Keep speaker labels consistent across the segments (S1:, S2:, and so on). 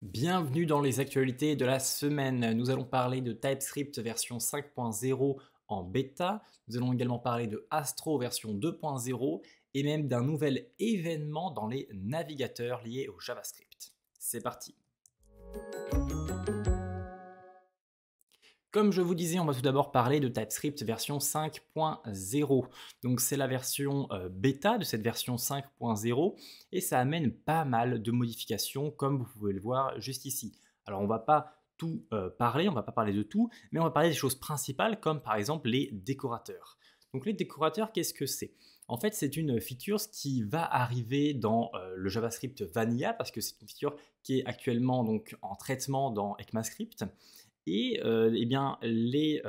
S1: Bienvenue dans les actualités de la semaine. Nous allons parler de TypeScript version 5.0 en bêta. Nous allons également parler de Astro version 2.0 et même d'un nouvel événement dans les navigateurs liés au JavaScript. C'est parti. Comme je vous disais, on va tout d'abord parler de TypeScript version 5.0. Donc c'est la version bêta de cette version 5.0 et ça amène pas mal de modifications comme vous pouvez le voir juste ici. Alors on va pas tout parler, on va pas parler de tout, mais on va parler des choses principales comme par exemple les décorateurs. Donc les décorateurs, qu'est-ce que c'est? En fait, c'est une feature qui va arriver dans le JavaScript Vanilla parce que c'est une feature qui est actuellement donc en traitement dans ECMAScript et eh bien, les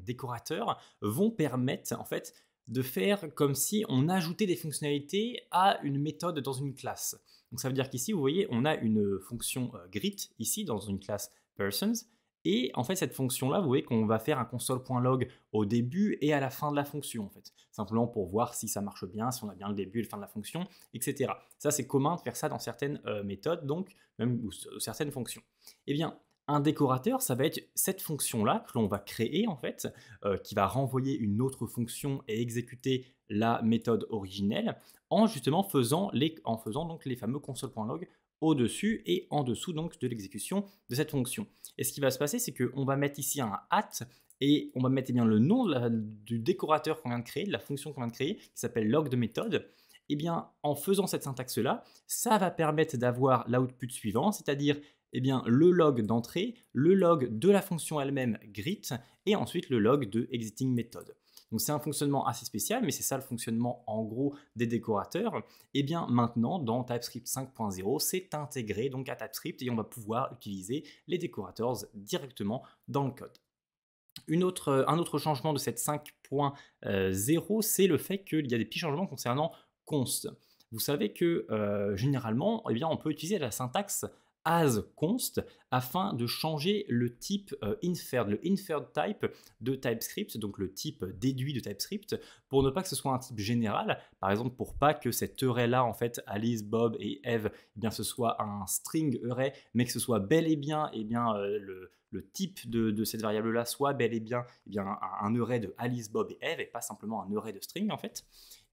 S1: décorateurs vont permettre en fait de faire comme si on ajoutait des fonctionnalités à une méthode dans une classe. Donc ça veut dire qu'ici, vous voyez, on a une fonction greet ici dans une classe persons. Et en fait, cette fonction-là, vous voyez qu'on va faire un console.log au début et à la fin de la fonction, en fait. Simplement pour voir si ça marche bien, si on a bien le début et la fin de la fonction, etc. Ça, c'est commun de faire ça dans certaines méthodes, donc même ou certaines fonctions. Eh bien, un décorateur, ça va être cette fonction-là que l'on va créer en fait, qui va renvoyer une autre fonction et exécuter la méthode originelle en justement faisant donc les fameux console.log au-dessus et en dessous donc de l'exécution de cette fonction. Et ce qui va se passer, c'est qu'on va mettre ici un at et on va mettre bien le nom du décorateur qu'on vient de créer, de la fonction qu'on vient de créer, qui s'appelle log de méthode. Et bien, en faisant cette syntaxe-là, ça va permettre d'avoir l'output suivant, c'est-à-dire eh bien, le log d'entrée, le log de la fonction elle-même greet, et ensuite le log de exiting method. Donc c'est un fonctionnement assez spécial, mais c'est ça le fonctionnement en gros des décorateurs. Et bien maintenant, dans TypeScript 5.0, c'est intégré donc à TypeScript et on va pouvoir utiliser les décorateurs directement dans le code. Un autre changement de cette 5.0, c'est le fait qu'il y a des petits changements concernant const. Vous savez que généralement, eh bien, on peut utiliser la syntaxe asConst afin de changer le type inferred, le inferred type de TypeScript, donc le type déduit de TypeScript, pour ne pas que ce soit un type général, par exemple pour pas que cet array-là, en fait, Alice, Bob et Eve, eh bien, ce soit un string array, mais que ce soit bel et bien, eh bien le type de cette variable-là soit bel et bien, un array de Alice, Bob et Eve, et pas simplement un array de string, en fait.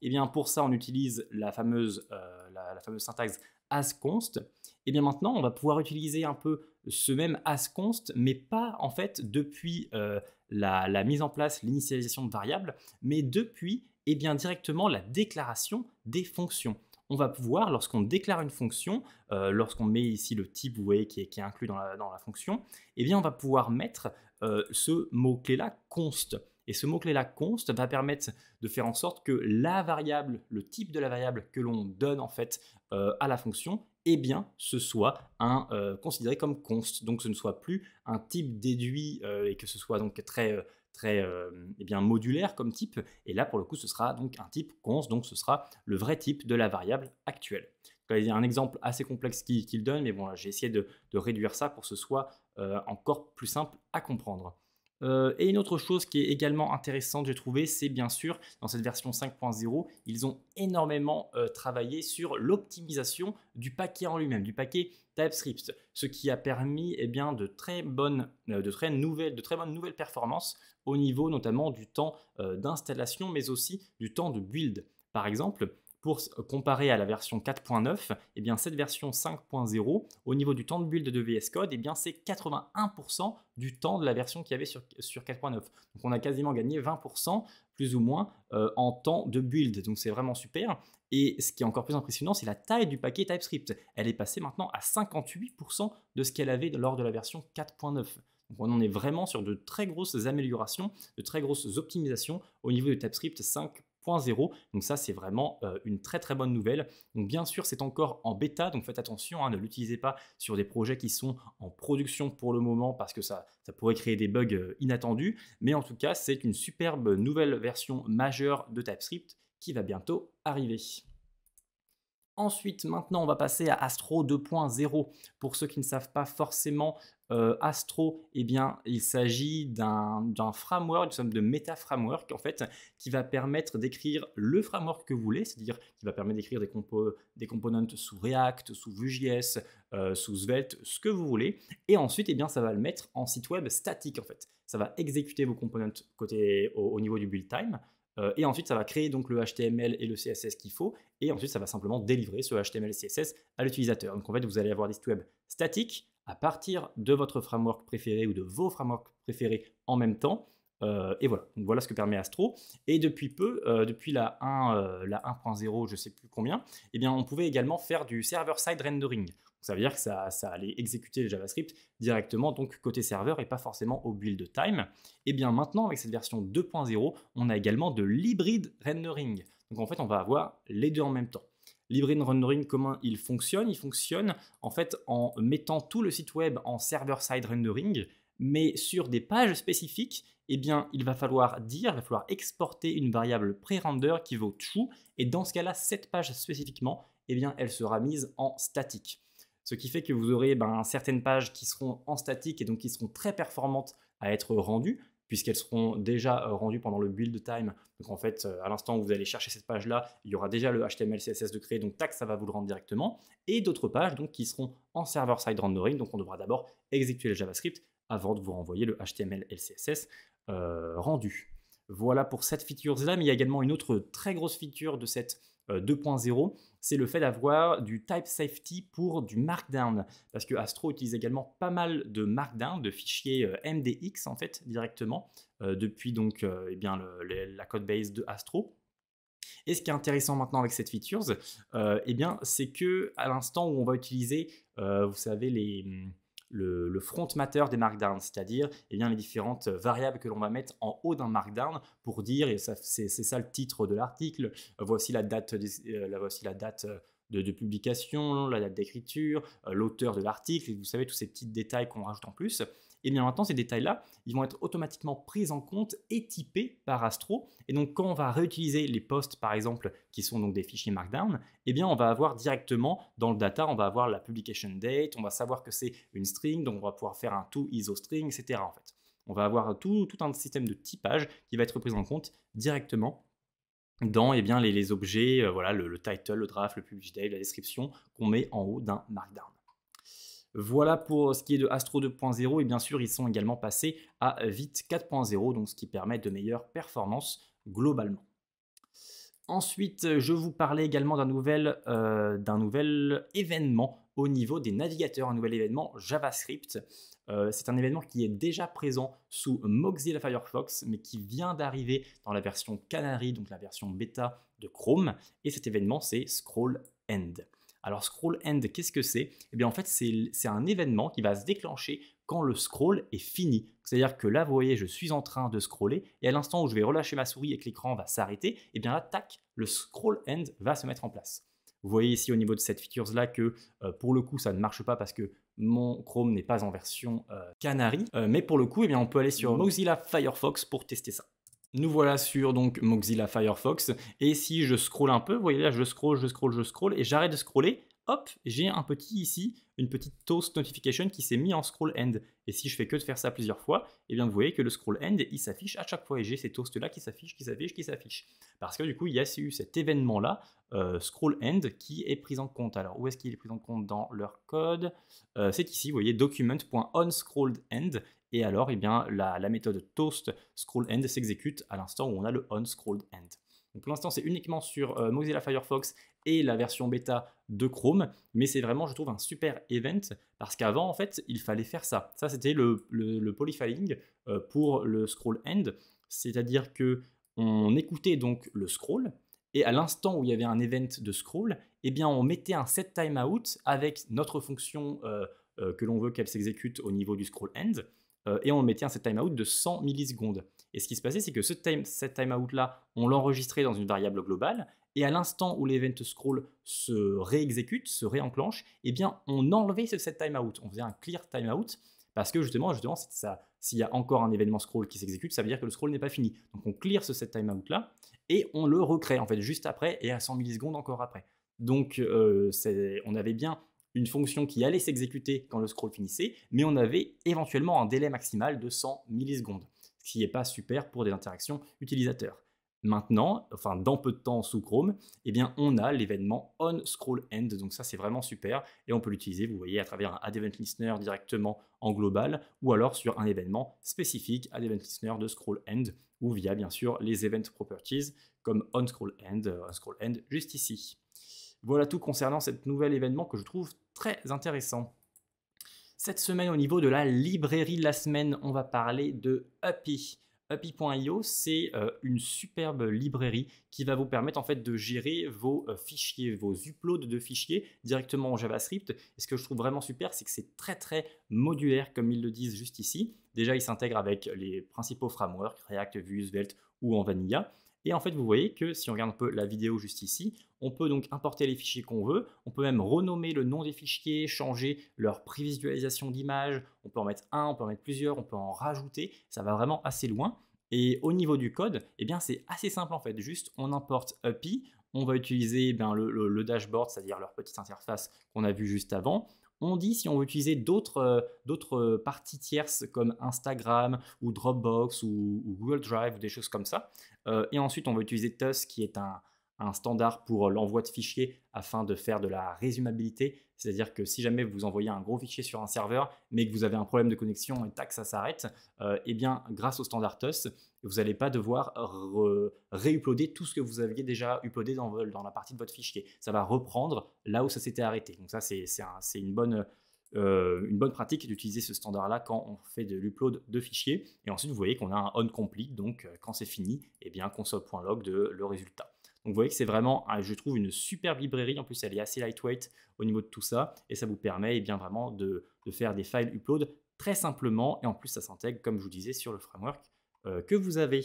S1: Et bien pour ça, on utilise la fameuse syntaxe asConst. Et bien maintenant, on va pouvoir utiliser un peu ce même asConst, mais pas en fait depuis la mise en place, l'initialisation de variables, mais depuis directement la déclaration des fonctions. On va pouvoir, lorsqu'on déclare une fonction, lorsqu'on met ici le type, vous voyez, qui est inclus dans la fonction, eh bien on va pouvoir mettre ce mot-clé-là const. Et ce mot-clé-là const va permettre de faire en sorte que la variable, le type de la variable que l'on donne en fait à la fonction, eh bien, ce soit considéré comme const. Donc, ce ne soit plus un type déduit et que ce soit donc très modulaire comme type. Et là, pour le coup, ce sera donc un type const, donc ce sera le vrai type de la variable actuelle. Il y a un exemple assez complexe qu'il donne, mais bon, j'ai essayé de réduire ça pour que ce soit encore plus simple à comprendre. Et une autre chose qui est également intéressante, j'ai trouvé, c'est bien sûr, dans cette version 5.0, ils ont énormément travaillé sur l'optimisation du paquet en lui-même, du paquet TypeScript, ce qui a permis de très bonnes nouvelles performances au niveau notamment du temps d'installation, mais aussi du temps de build. Par exemple, pour comparer à la version 4.9, eh bien cette version 5.0, au niveau du temps de build de VS Code, eh bien c'est 81% du temps de la version qu'il y avait sur 4.9. Donc on a quasiment gagné 20% plus ou moins en temps de build. Donc c'est vraiment super. Et ce qui est encore plus impressionnant, c'est la taille du paquet TypeScript. Elle est passée maintenant à 58% de ce qu'elle avait lors de la version 4.9. Donc on en est vraiment sur de très grosses améliorations, de très grosses optimisations au niveau de TypeScript 5.0. Donc ça, c'est vraiment une très très bonne nouvelle. Donc bien sûr, c'est encore en bêta, donc faites attention, ne l'utilisez pas sur des projets qui sont en production pour le moment parce que ça pourrait créer des bugs inattendus. Mais en tout cas, c'est une superbe nouvelle version majeure de TypeScript qui va bientôt arriver. Ensuite, maintenant, on va passer à Astro 2.0. Pour ceux qui ne savent pas forcément, Astro, eh bien, il s'agit d'un framework, d'une sorte de méta-framework, en fait, qui va permettre d'écrire le framework que vous voulez, c'est-à-dire qui va permettre d'écrire des components sous React, sous Vue.js, sous Svelte, ce que vous voulez. Et ensuite, eh bien, ça va le mettre en site web statique, en fait. Ça va exécuter vos components au niveau du build time. Et ensuite, ça va créer donc le HTML et le CSS qu'il faut. Et ensuite, ça va simplement délivrer ce HTML et CSS à l'utilisateur. Donc en fait, vous allez avoir des sites web statiques à partir de votre framework préféré ou de vos frameworks préférés en même temps. Et voilà, donc voilà ce que permet Astro. Et depuis peu, depuis la 1.0, je ne sais plus combien, eh bien, on pouvait également faire du server-side rendering. Donc, ça veut dire que ça allait exécuter le JavaScript directement, donc côté serveur et pas forcément au build time. Et bien maintenant, avec cette version 2.0, on a également de l'hybrid rendering. Donc en fait, on va avoir les deux en même temps. L'hybrid rendering, comment il fonctionne? Il fonctionne en fait en mettant tout le site web en server-side rendering, mais sur des pages spécifiques, eh bien, il va falloir exporter une variable pré-render qui vaut true, et dans ce cas-là, cette page spécifiquement, eh bien, elle sera mise en statique. Ce qui fait que vous aurez certaines pages qui seront en statique et donc qui seront très performantes à être rendues, puisqu'elles seront déjà rendues pendant le build time. Donc en fait, à l'instant où vous allez chercher cette page-là, il y aura déjà le HTML, CSS de créer, donc tac, ça va vous le rendre directement. Et d'autres pages donc, qui seront en server-side rendering, donc on devra d'abord exécuter le JavaScript avant de vous renvoyer le HTML et le CSS rendu. Voilà pour cette feature-là, mais il y a également une autre très grosse feature de cette 2.0, c'est le fait d'avoir du type safety pour du Markdown, parce que Astro utilise également pas mal de Markdown, de fichiers MDX en fait directement, depuis donc la codebase de Astro. Et ce qui est intéressant maintenant avec cette feature, eh bien, c'est que à l'instant où on va utiliser, vous savez, le front matter des Markdown, c'est-à-dire eh bien, les différentes variables que l'on va mettre en haut d'un Markdown pour dire, et c'est ça le titre de l'article, voici la date, de publication, la date d'écriture, l'auteur de l'article, et vous savez tous ces petits détails qu'on rajoute en plus. Et bien maintenant, ces détails-là, ils vont être automatiquement pris en compte et typés par Astro. Et donc, quand on va réutiliser les posts, par exemple, qui sont donc des fichiers Markdown, eh bien, on va avoir directement dans le data, on va avoir la publication date, on va savoir que c'est une string, donc on va pouvoir faire un toIsoString, etc. En fait, on va avoir tout un système de typage qui va être pris en compte directement dans eh bien, les objets, voilà, le title, le draft, le publish date, la description qu'on met en haut d'un Markdown. Voilà pour ce qui est de Astro 2.0 et bien sûr ils sont également passés à Vite 4.0, donc ce qui permet de meilleures performances globalement. Ensuite, je vous parlais également d'un nouvel événement au niveau des navigateurs, un nouvel événement JavaScript. C'est un événement qui est déjà présent sous Mozilla Firefox, mais qui vient d'arriver dans la version Canary, donc la version bêta de Chrome. Et cet événement, c'est Scroll End. Alors Scroll End, qu'est-ce que c'est? Eh bien en fait, c'est un événement qui va se déclencher quand le scroll est fini. C'est-à-dire que là, vous voyez, je suis en train de scroller et à l'instant où je vais relâcher ma souris et que l'écran va s'arrêter, eh bien là, tac, le Scroll End va se mettre en place. Vous voyez ici au niveau de cette feature-là que pour le coup, ça ne marche pas parce que mon Chrome n'est pas en version Canary. Mais pour le coup, eh bien, on peut aller sur Mozilla Firefox pour tester ça. Nous voilà sur donc Mozilla Firefox et si je scrolle un peu, vous voyez là, je scroll et j'arrête de scroller, hop, j'ai un petit ici, une petite toast notification qui s'est mis en scroll end. Et si je fais que de faire ça plusieurs fois, eh bien vous voyez que le scroll end, il s'affiche à chaque fois et j'ai ces toasts là qui s'affichent. Parce que du coup, il y a eu cet événement là, scroll end, qui est pris en compte. Alors où est-ce qu'il est pris en compte dans leur code? C'est ici, vous voyez document.onScrolledEnd. Et alors, eh bien, la méthode toast scroll end s'exécute à l'instant où on a le onScrolledEnd. Donc pour l'instant, c'est uniquement sur Mozilla Firefox et la version bêta de Chrome, mais c'est vraiment, je trouve, un super event parce qu'avant, en fait, il fallait faire ça. Ça, c'était le polyfiling pour le scroll end, c'est-à-dire que on écoutait donc le scroll et à l'instant où il y avait un event de scroll, eh bien, on mettait un set timeout avec notre fonction que l'on veut qu'elle s'exécute au niveau du scroll end. Et on mettait un set timeout de 100 millisecondes. Et ce qui se passait, c'est que set timeout-là, on l'enregistrait dans une variable globale, et à l'instant où l'event scroll se réexécute, se réenclenche, eh bien, on enlevait ce set timeout. On faisait un clear timeout, parce que justement s'il y a encore un événement scroll qui s'exécute, ça veut dire que le scroll n'est pas fini. Donc on clear ce set timeout-là, et on le recrée, en fait, juste après, et à 100 millisecondes encore après. Donc on avait bien une fonction qui allait s'exécuter quand le scroll finissait, mais on avait éventuellement un délai maximal de 100 millisecondes, ce qui n'est pas super pour des interactions utilisateurs. Maintenant, enfin dans peu de temps sous Chrome, eh bien on a l'événement onScrollEnd, donc ça c'est vraiment super et on peut l'utiliser, vous voyez, à travers un AdEventListener directement en global ou alors sur un événement spécifique AdEventListener de ScrollEnd ou via bien sûr les Event Properties comme onScrollEnd juste ici. Voilà tout concernant cet nouvel événement que je trouve très intéressant. Cette semaine, au niveau de la librairie de la semaine, on va parler de Uppy. Uppy.io, c'est une superbe librairie qui va vous permettre en fait de gérer vos fichiers, vos uploads de fichiers directement en JavaScript. Et ce que je trouve vraiment super, c'est que c'est très très modulaire, comme ils le disent juste ici. Déjà, il s'intègre avec les principaux frameworks, React, Vue, Svelte ou en Vanilla. Et en fait, vous voyez que si on regarde un peu la vidéo juste ici, on peut donc importer les fichiers qu'on veut, on peut même renommer le nom des fichiers, changer leur prévisualisation d'image, on peut en mettre un, on peut en mettre plusieurs, on peut en rajouter, ça va vraiment assez loin. Et au niveau du code, eh bien c'est assez simple en fait, juste on importe Uppy, on va utiliser le dashboard, c'est-à-dire leur petite interface qu'on a vue juste avant. On dit si on veut utiliser d'autres parties tierces comme Instagram ou Dropbox ou Google Drive ou des choses comme ça. Et ensuite, on va utiliser Tusk qui est un standard pour l'envoi de fichiers afin de faire de la résumabilité. C'est-à-dire que si jamais vous envoyez un gros fichier sur un serveur mais que vous avez un problème de connexion et tac, ça s'arrête, eh bien, grâce au standard Tusk, vous n'allez pas devoir réuploader tout ce que vous aviez déjà uploadé dans la partie de votre fichier. Ça va reprendre là où ça s'était arrêté. Donc ça, c'est une bonne pratique d'utiliser ce standard-là quand on fait de l'upload de fichiers. Et ensuite, vous voyez qu'on a un onComplete, donc quand c'est fini, eh bien console.log de le résultat. Donc vous voyez que c'est vraiment, je trouve, une superbe librairie. En plus, elle est assez lightweight au niveau de tout ça. Et ça vous permet bien vraiment de faire des files upload très simplement. Et en plus, ça s'intègre, comme je vous disais, sur le framework que vous avez.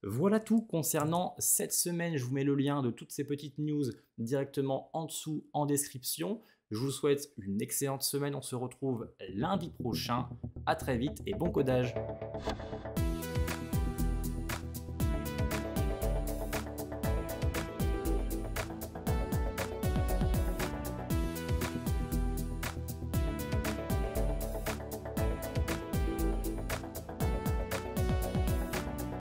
S1: Voilà tout concernant cette semaine. Je vous mets le lien de toutes ces petites news directement en dessous en description. Je vous souhaite une excellente semaine. On se retrouve lundi prochain. À très vite et bon codage.